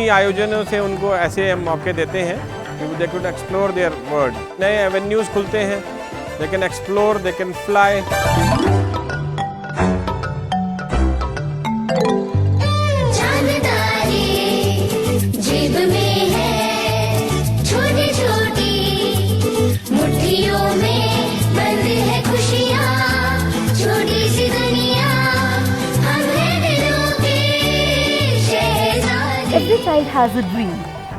इन्हीं आयोजनों से उनको ऐसे मौके देते हैं कि they could explore their world. नए एवेन्यूज़ खुलते हैं, they can explore, they can fly. Every child has a dream.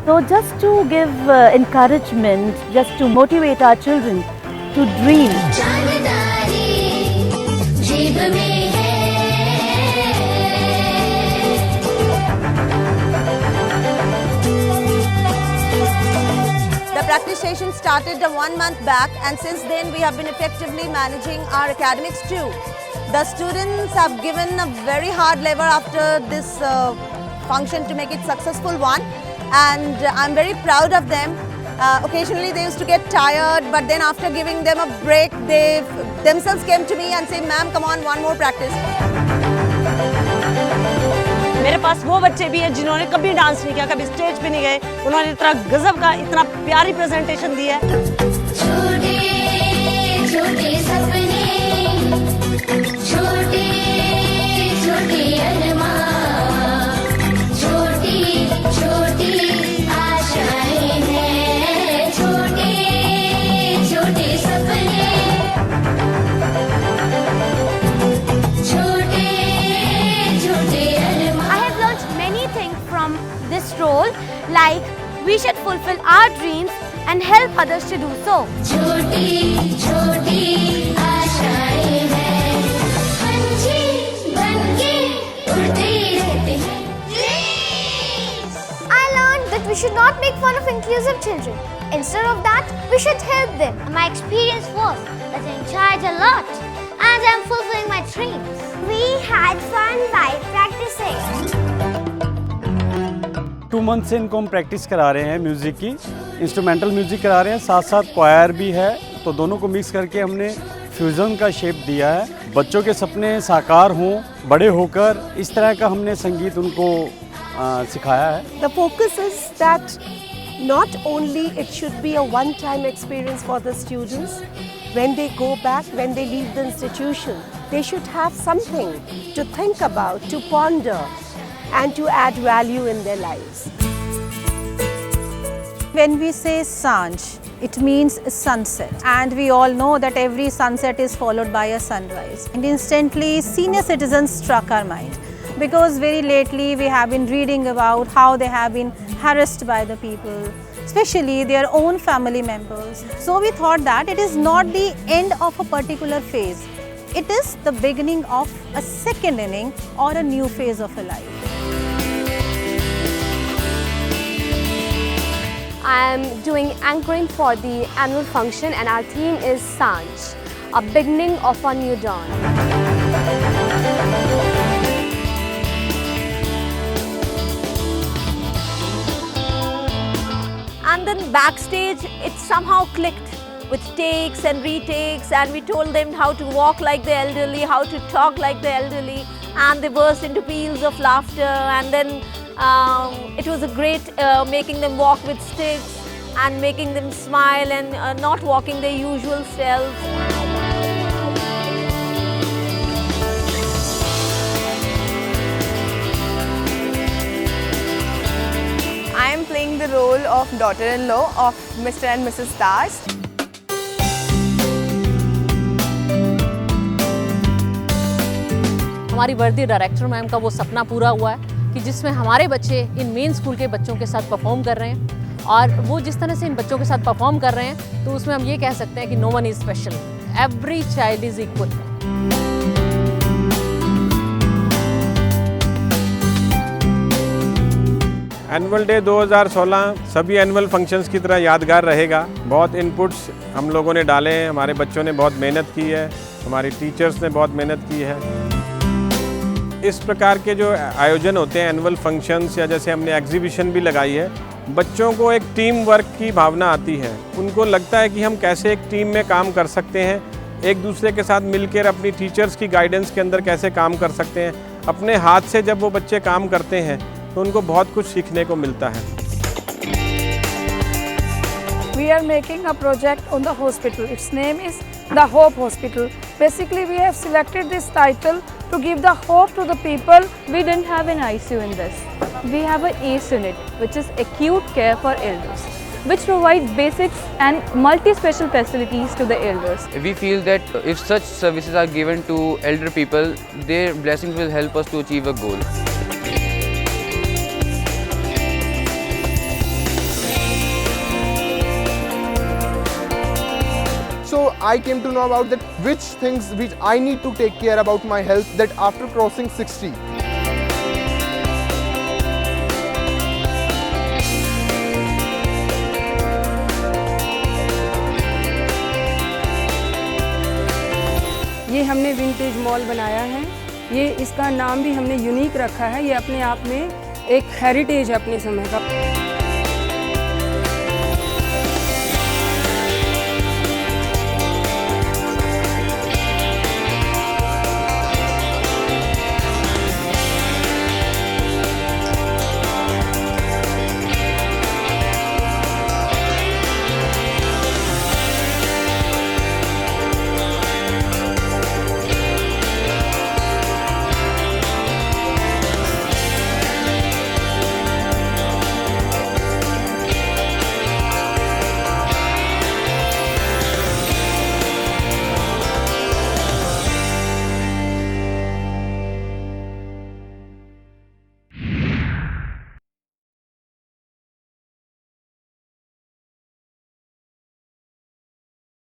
So just to give encouragement, just to motivate our children to dream. The practice station started 1 month back, and since then we have been effectively managing our academics too. The students have given a very hard labor after this function to make it successful one, and I'm very proud of them. Occasionally they used to get tired, but then after giving them a break, they themselves came to me and said, "Ma'am, come on, one more practice." मेरे पास वो बच्चे भी हैं जिन्होंने कभी dance नहीं किया, कभी स्टेज पे नहीं गए, उन्होंने इतना गजब का, इतना प्यारी प्रेजेंटेशन दी है। छोटे छोटे सपने, छोटे छोटे अरमान, छोटी छोटी आशाएं हैं, छोटे छोटे सपने, छोटे छोटे अरमान। I have learned many things from this role, like we should fulfill our dreams and help others to do so. छोटी छोटी आशाएं हैं, पंछी बनके उड़ते रहते हैं। I learned that we should not make fun of inclusive children. Instead of that, we should help them. My experience was that I enjoyed a lot and I am fulfilling my dreams. We had fun while practicing. 2 month से इनको हम practice करा रहे हैं music की, instrumental music करा रहे हैं, साथ साथ क्वायर भी है, तो दोनों को मिक्स करके हमने फ्यूज़न का शेप दिया है। बच्चों के सपने साकार हों, बड़े होकर इस तरह का हमने संगीत उनको सिखाया है। The focus is that not only it should be a one-time experience for the students, when they go back, when they leave the institution, they should have something to think about, to ponder, and to add value in their lives. When we say Sanj, it means sunset, and we all know that every sunset is followed by a sunrise. And instantly, senior citizens struck our mind, because very lately we have been reading about how they have been harassed by the people, especially their own family members. So we thought that it is not the end of a particular phase. It is the beginning of a second inning or a new phase of a life. I am doing anchoring for the annual function and our theme is Sanj, a beginning of a new dawn. And then backstage, it somehow clicked with takes and retakes, and we told them how to walk like the elderly, how to talk like the elderly, and they burst into peals of laughter. And then it was a great making them walk with sticks and making them smile and not walking their usual selves. I am playing the role of daughter-in-law of Mr. and Mrs. Das. हमारी वर्दी director ma'am का वो सपना पूरा हुआ है कि जिसमें हमारे बच्चे इन मेन स्कूल के बच्चों के साथ परफॉर्म कर रहे हैं, और वो जिस तरह से इन बच्चों के साथ परफॉर्म कर रहे हैं तो उसमें हम ये कह सकते हैं कि no one is special, every child is equal. Annual day 2016 सभी एनुअल फंक्शंस की तरह यादगार रहेगा। बहुत इनपुट्स हम लोगों ने डाले हैं, हमारे बच्चों ने बहुत मेहनत की है, हमारी टीचर्स ने बहुत मेहनत की है। इस प्रकार के जो आयोजन होते हैं एनुअल फंक्शंस, या जैसे हमने एग्जीबिशन भी लगाई है, बच्चों को एक टीम वर्क की भावना आती है। उनको लगता है कि हम कैसे एक टीम में काम कर सकते हैं, एक दूसरे के साथ मिलकर अपनी टीचर्स की गाइडेंस के अंदर कैसे काम कर सकते हैं। अपने हाथ से जब वो बच्चे काम करते हैं तो उनको बहुत कुछ सीखने को मिलता है। We are making a project on the hospital. Its name is the Hope Hospital. Basically, we have selected this title to give the hope to the people. We didn't have an ICU in this. We have an ACE unit, which is acute care for elders, which provides basics and multi-special facilities to the elders. We feel that if such services are given to elder people, their blessings will help us to achieve a goal. So I came to know about that which things which I need to take care about my health that after crossing 60. ये हमने vintage mall बनाया है। ये इसका नाम भी हमने unique रखा है। ये अपने आप में एक हेरिटेज है अपने समय का।